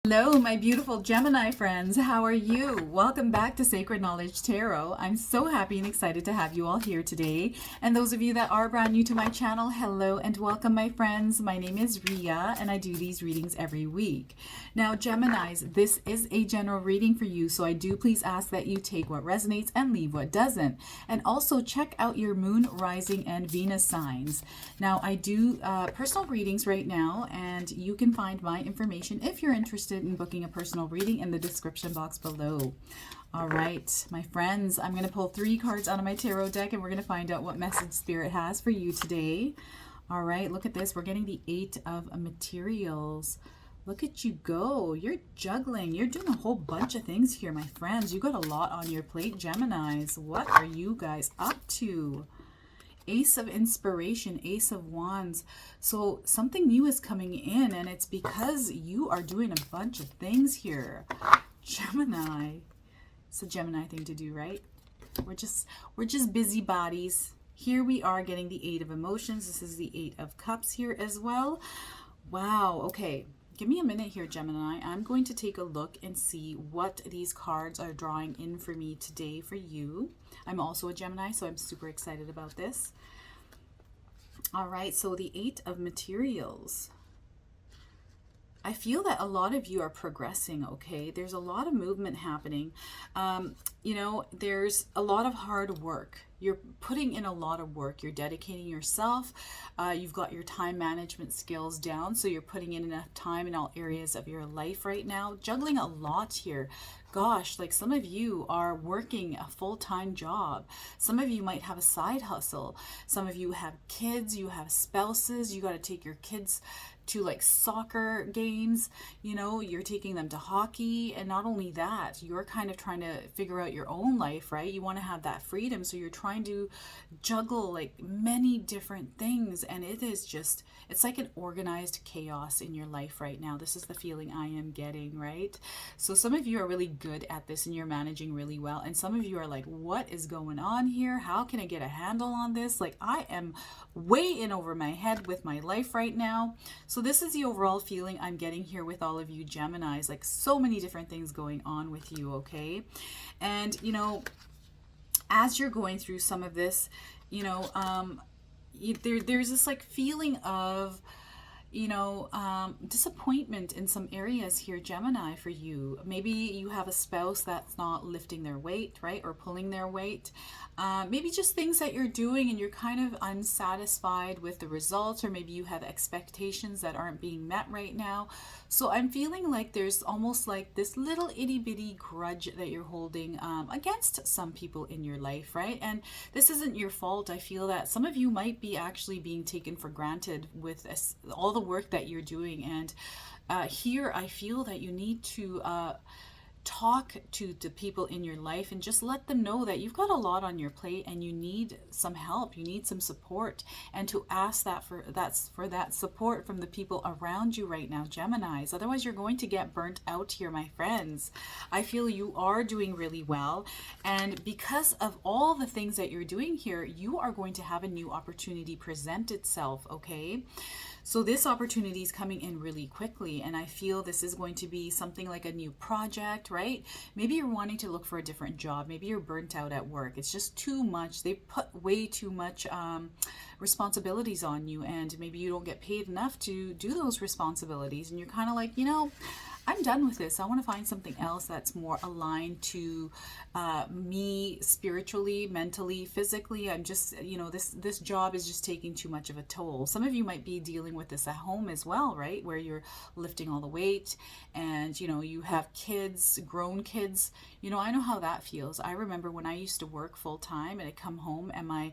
Hello, my beautiful Gemini friends. How are you? Welcome back to Sacred Knowledge Tarot. I'm so happy and excited to have you all here today. And those of you that are brand new to my channel, hello and welcome, my friends. My name is Ria and I do these readings every week. Now, Geminis, this is a general reading for you, so I do please ask that you take what resonates and leave what doesn't. And also check out your moon, rising, and Venus signs. Now, I do personal readings right now, and you can find my information if you're interested in booking a personal reading in the description box below. All right, my friends, I'm going to pull 3 cards out of my tarot deck and we're going to find out what message Spirit has for you today. All right, look at this. We're getting the 8 of materials. Look at you go. You're juggling. You're doing a whole bunch of things here, my friends. You got a lot on your plate, Geminis. What are you guys up to? Ace of Inspiration, Ace of Wands. So something new is coming in, and it's because you are doing a bunch of things here. Gemini. It's a Gemini thing to do, right? We're just busybodies. Here we are getting the 8 of Emotions. This is the 8 of Cups here as well. Wow, okay. Give me a minute here, Gemini. I'm going to take a look and see what these cards are drawing in for me today for you. I'm also a Gemini, so I'm super excited about this. All right, so the 8 of Materials. I feel that a lot of you are progressing, okay? There's a lot of movement happening. You know, there's a lot of hard work. You're putting in a lot of work. You're dedicating yourself. You've got your time management skills down, so you're putting in enough time in all areas of your life right now. Juggling a lot here. Gosh, like some of you are working a full-time job. Some of you might have a side hustle. Some of you have kids, you have spouses. You got to take your kids to like soccer games, you know, you're taking them to hockey. And not only that, you're kind of trying to figure out your own life, right? You want to have that freedom. So you're trying to juggle like many different things. And it is just, it's like an organized chaos in your life right now. This is the feeling I am getting, right? So some of you are really good at this and you're managing really well. And some of you are like, what is going on here? How can I get a handle on this? Like I am way in over my head with my life right now. So this is the overall feeling I'm getting here with all of you Geminis, like so many different things going on with you, okay? And, you know, as you're going through some of this, you know, there's this like feeling of, you know, disappointment in some areas here, Gemini, for you. Maybe you have a spouse that's not lifting their weight, right? Or pulling their weight. Maybe just things that you're doing and you're kind of unsatisfied with the results, or maybe you have expectations that aren't being met right now. So I'm feeling like there's almost like this little itty bitty grudge that you're holding against some people in your life, right? And this isn't your fault. I feel that some of you might be actually being taken for granted with all the work that you're doing. And here I feel that you need to talk to the people in your life and just let them know that you've got a lot on your plate and you need some help, you need some support, and to ask that for that support from the people around you right now, Geminis. Otherwise you're going to get burnt out here, my friends. I feel you are doing really well, and because of all the things that you're doing here, you are going to have a new opportunity present itself, okay? So this opportunity is coming in really quickly, and I feel this is going to be something like a new project, right? Maybe you're wanting to look for a different job. Maybe you're burnt out at work. It's just too much. They put way too much responsibilities on you, and maybe you don't get paid enough to do those responsibilities, and you're kind of like, you know, I'm done with this. I want to find something else that's more aligned to me spiritually, mentally, physically. I'm just, you know, this job is just taking too much of a toll. Some of you might be dealing with this at home as well, right? Where you're lifting all the weight and, you know, you have kids, grown kids. You know, I know how that feels. I remember when I used to work full time and I'd come home and my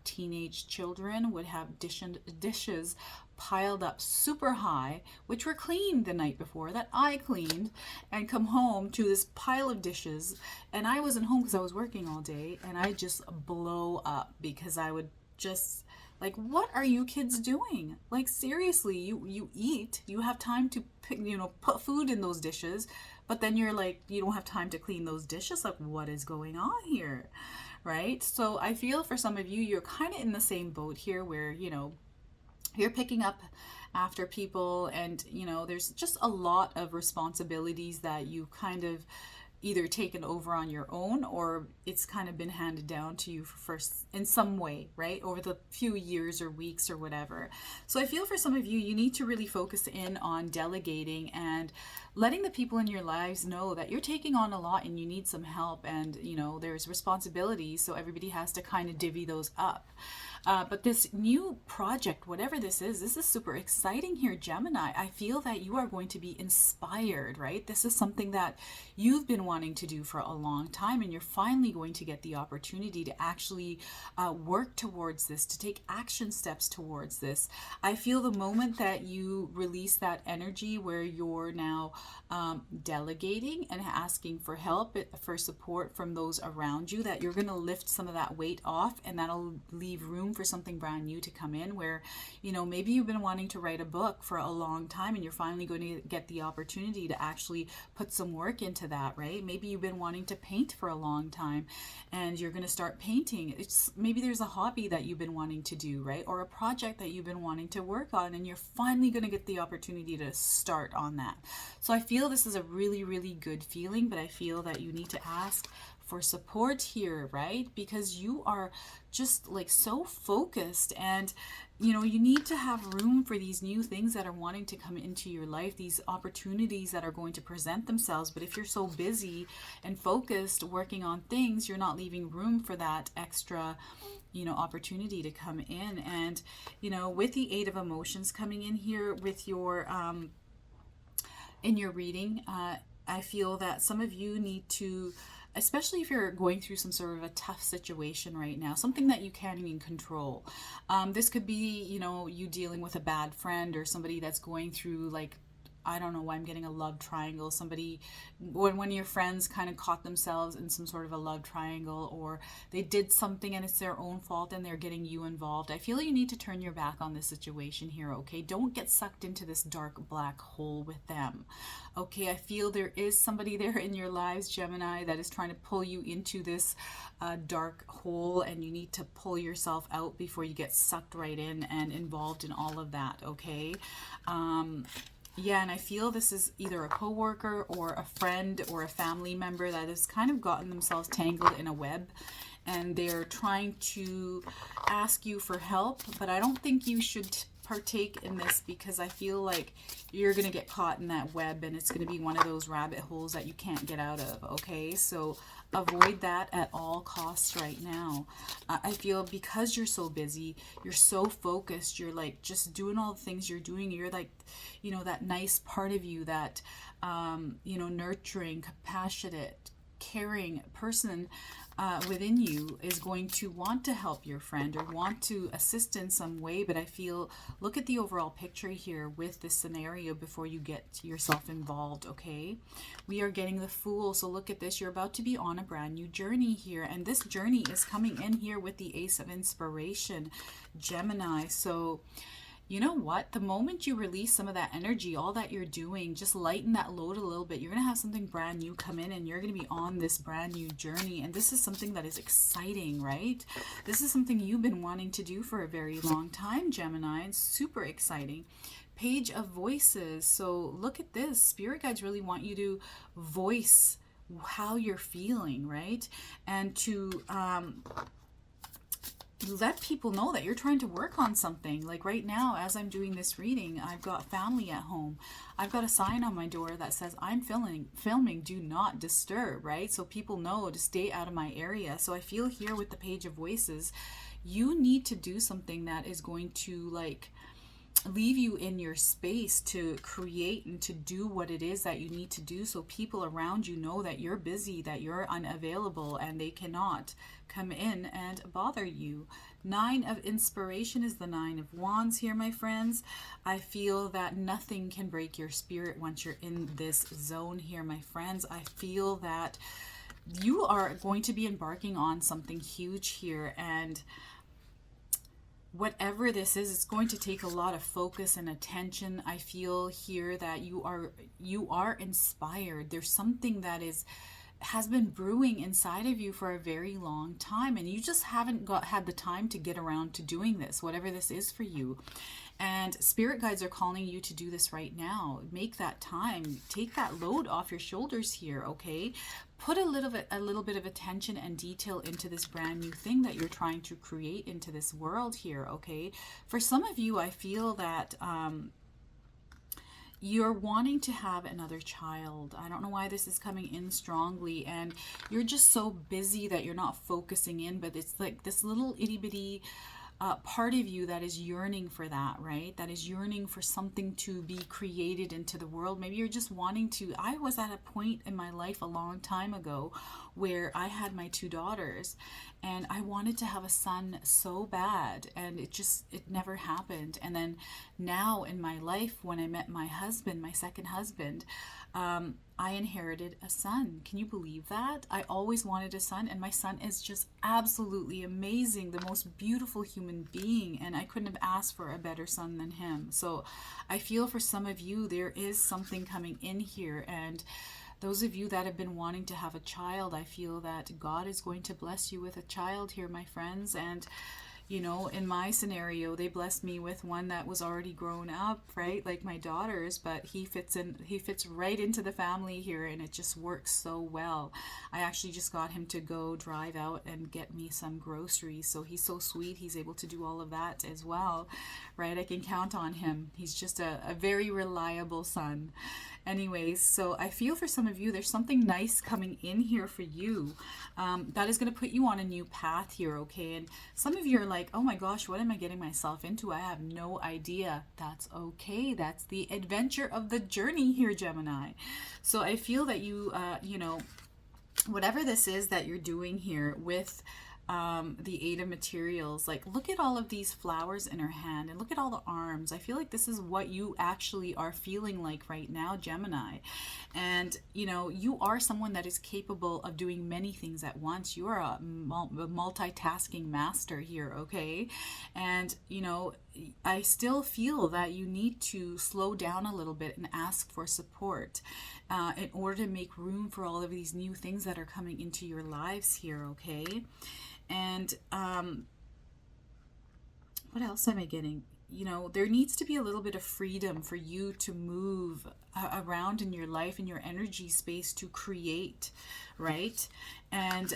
teenage children would have dishes piled up super high, which were cleaned the night before, that I cleaned, and come home to this pile of dishes. And I wasn't home because I was working all day, and I just blow up because I would just like, what are you kids doing? Like, seriously, you eat, you have time to pick, you know, put food in those dishes, but then you're like, you don't have time to clean those dishes. Like, what is going on here? Right? So I feel for some of you, you're kind of in the same boat here where, you know, you're picking up after people, and there's just a lot of responsibilities that you kind of either taken over on your own, or it's kind of been handed down to you first in some way, right, over the few years or weeks or whatever. So I feel for some of you, you need to really focus in on delegating and letting the people in your lives know that you're taking on a lot and you need some help, and there's responsibilities, so everybody has to kind of divvy those up. But this new project, whatever this is super exciting here, Gemini. I feel that you are going to be inspired, right? This is something that you've been wanting to do for a long time, and you're finally going to get the opportunity to actually work towards this, to take action steps towards this. I feel the moment that you release that energy where you're now delegating and asking for help, for support from those around you, that you're going to lift some of that weight off, and that'll leave room for something brand new to come in, where maybe you've been wanting to write a book for a long time, and you're finally going to get the opportunity to actually put some work into that, right? Maybe you've been wanting to paint for a long time, and you're going to start painting. Maybe there's a hobby that you've been wanting to do, right, or a project that you've been wanting to work on, and you're finally going to get the opportunity to start on that. So I feel this is a really, really good feeling, but I feel that you need to ask for support here, right? Because you are just like so focused, and you need to have room for these new things that are wanting to come into your life, these opportunities that are going to present themselves. But if you're so busy and focused working on things, you're not leaving room for that extra opportunity to come in. And with the Eight of Emotions coming in here with your in your reading, I feel that some of you need to, especially if you're going through some sort of a tough situation right now, something that you can't even control. This could be, you dealing with a bad friend, or somebody that's going through, like, I don't know why I'm getting a love triangle. Somebody, when one of your friends kind of caught themselves in some sort of a love triangle, or they did something and it's their own fault and they're getting you involved. I feel you need to turn your back on this situation here, okay? Don't get sucked into this dark black hole with them, okay? I feel there is somebody there in your lives, Gemini, that is trying to pull you into this dark hole, and you need to pull yourself out before you get sucked right in and involved in all of that, okay? Yeah, and I feel this is either a coworker or a friend or a family member that has kind of gotten themselves tangled in a web, and they're trying to ask you for help, but I don't think you should partake in this, because I feel like you're going to get caught in that web, and it's going to be one of those rabbit holes that you can't get out of, okay? So avoid that at all costs right now. I feel because you're so busy, you're so focused, you're like just doing all the things you're doing, you're like, that nice part of you, that, nurturing, compassionate, caring person within you is going to want to help your friend or want to assist in some way. But I feel, look at the overall picture here with this scenario before you get yourself involved, okay? We are getting the Fool. So look at this. You're about to be on a brand new journey here. And this journey is coming in here with the Ace of Inspiration, Gemini. So you know what? The moment you release some of that energy, all that you're doing, just lighten that load a little bit. You're going to have something brand new come in, and you're going to be on this brand new journey. And this is something that is exciting, right? This is something you've been wanting to do for a very long time, Gemini. It's super exciting. Page of Voices. So look at this. Spirit guides really want you to voice how you're feeling, right? And to let people know that you're trying to work on something. Like right now, as I'm doing this reading, I've got family at home. I've got a sign on my door that says I'm filming, do not disturb, right? So people know to stay out of my area. So I feel here with the Page of Voices, you need to do something that is going to like leave you in your space to create and to do what it is that you need to do, so people around you know that you're busy, that you're unavailable, and they cannot come in and bother you. Nine of Inspiration is the Nine of Wands here, my friends. I feel that nothing can break your spirit once you're in this zone here, my friends. I feel that you are going to be embarking on something huge here, and whatever this is, it's going to take a lot of focus and attention. I feel here that you are inspired. There's something that has been brewing inside of you for a very long time, and you just haven't had the time to get around to doing this, whatever this is for you. And spirit guides are calling you to do this right now. Make that time. Take that load off your shoulders here, okay? Put a little bit of attention and detail into this brand new thing that you're trying to create into this world here, okay? For some of you, I feel that you're wanting to have another child. I don't know why this is coming in strongly, and you're just so busy that you're not focusing in, but it's like this little itty bitty part of you that is yearning for that, right? That is yearning for something to be created into the world. Maybe you're just wanting to. I was at a point in my life a long time ago where I had my 2 daughters and I wanted to have a son so bad, and it never happened. And then now in my life, when I met my husband, my second husband, I inherited a son. Can you believe that? I always wanted a son, and my son is just absolutely amazing, the most beautiful human being, and I couldn't have asked for a better son than him. So I feel for some of you, there is something coming in here, and those of you that have been wanting to have a child, I feel that God is going to bless you with a child here, my friends. And you know, in my scenario, they blessed me with one that was already grown up, right? Like my daughters, but he fits right into the family here, and it just works so well. I actually just got him to go drive out and get me some groceries. So he's so sweet. He's able to do all of that as well, right? I can count on him. He's just a very reliable son. Anyways, so I feel for some of you, there's something nice coming in here for you that is going to put you on a new path here, okay? And some of you are like, oh my gosh, what am I getting myself into? I have no idea. That's okay. That's the adventure of the journey here, Gemini. So I feel that you, whatever this is that you're doing here with the 8 of materials, like look at all of these flowers in her hand and look at all the arms. I feel like this is what you actually are feeling like right now, Gemini. And you know, you are someone that is capable of doing many things at once. You are a multitasking master here, okay? And you know, I still feel that you need to slow down a little bit and ask for support in order to make room for all of these new things that are coming into your lives here, okay? And what else am I getting? You know, there needs to be a little bit of freedom for you to move around in your life, in your energy space, to create, right? And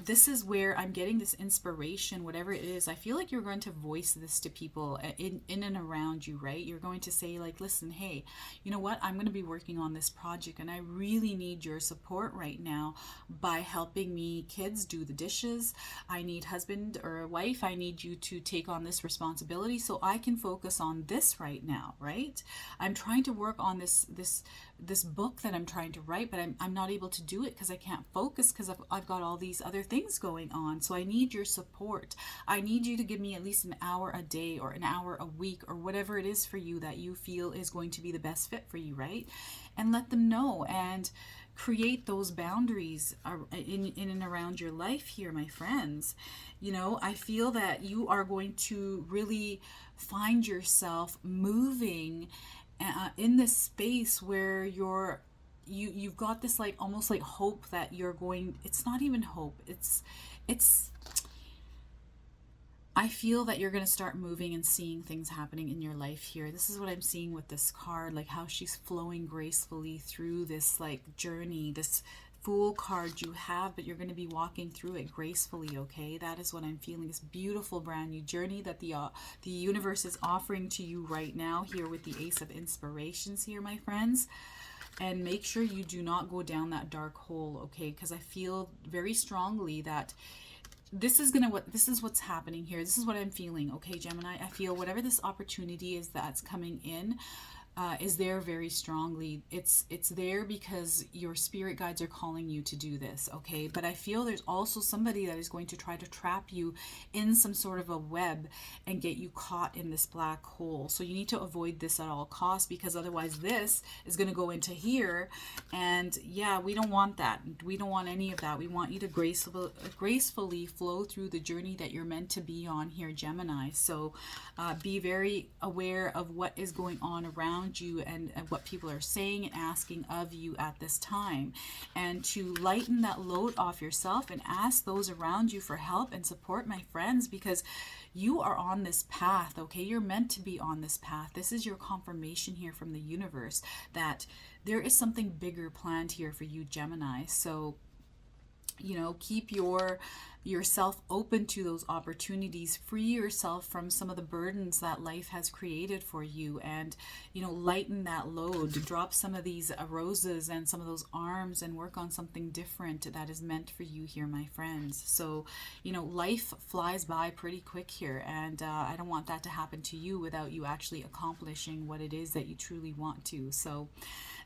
this is where I'm getting this inspiration, whatever it is. I feel like you're going to voice this to people in and around you, right? You're going to say like, listen, hey, you know what? I'm going to be working on this project and I really need your support right now by helping me kids do the dishes. I need husband or wife. I need you to take on this responsibility so I can focus on this right now, right? I'm trying to work on this book that I'm trying to write, but I'm not able to do it because I can't focus because I've got all these other things going on. So I need your support. I need you to give me at least an hour a day or an hour a week or whatever it is for you that you feel is going to be the best fit for you, right? And let them know and create those boundaries in and around your life here, my friends. You know, I feel that you are going to really find yourself moving in this space where you've got this like almost like hope that you're going, it's not even hope, it's I feel that you're going to start moving and seeing things happening in your life here. This is what I'm seeing with this card, like how she's flowing gracefully through this like journey, this Fool card you have, but you're going to be walking through it gracefully, okay? That is what I'm feeling, this beautiful brand new journey that the universe is offering to you right now here with the Ace of Inspirations here, my friends. And make sure you do not go down that dark hole, okay? Because I feel very strongly that this is what's happening here. This is what I'm feeling, okay, Gemini? I feel whatever this opportunity is that's coming in is there very strongly. It's there because your spirit guides are calling you to do this, okay? But I feel there's also somebody that is going to try to trap you in some sort of a web and get you caught in this black hole. So you need to avoid this at all costs, because otherwise this is going to go into here, and yeah, we don't want that. We don't want any of that. We want you to gracefully flow through the journey that you're meant to be on here, Gemini. So be very aware of what is going on around around you and what people are saying and asking of you at this time, and to lighten that load off yourself and ask those around you for help and support, my friends, because you are on this path, okay? You're meant to be on this path. This is your confirmation here from the universe that there is something bigger planned here for you, Gemini. So, keep yourself open to those opportunities. Free yourself from some of the burdens that life has created for you, and lighten that load. Drop some of these roses and some of those arms and work on something different that is meant for you here, my friends. So life flies by pretty quick here, and I don't want that to happen to you without you actually accomplishing what it is that you truly want to. So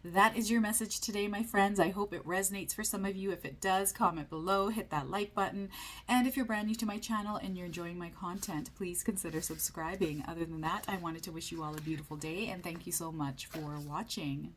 that is your message today, my friends. I hope it resonates for some of you. If it does, comment below, hit that like button. And if you're brand new to my channel and you're enjoying my content, please consider subscribing. Other than that, I wanted to wish you all a beautiful day, and thank you so much for watching.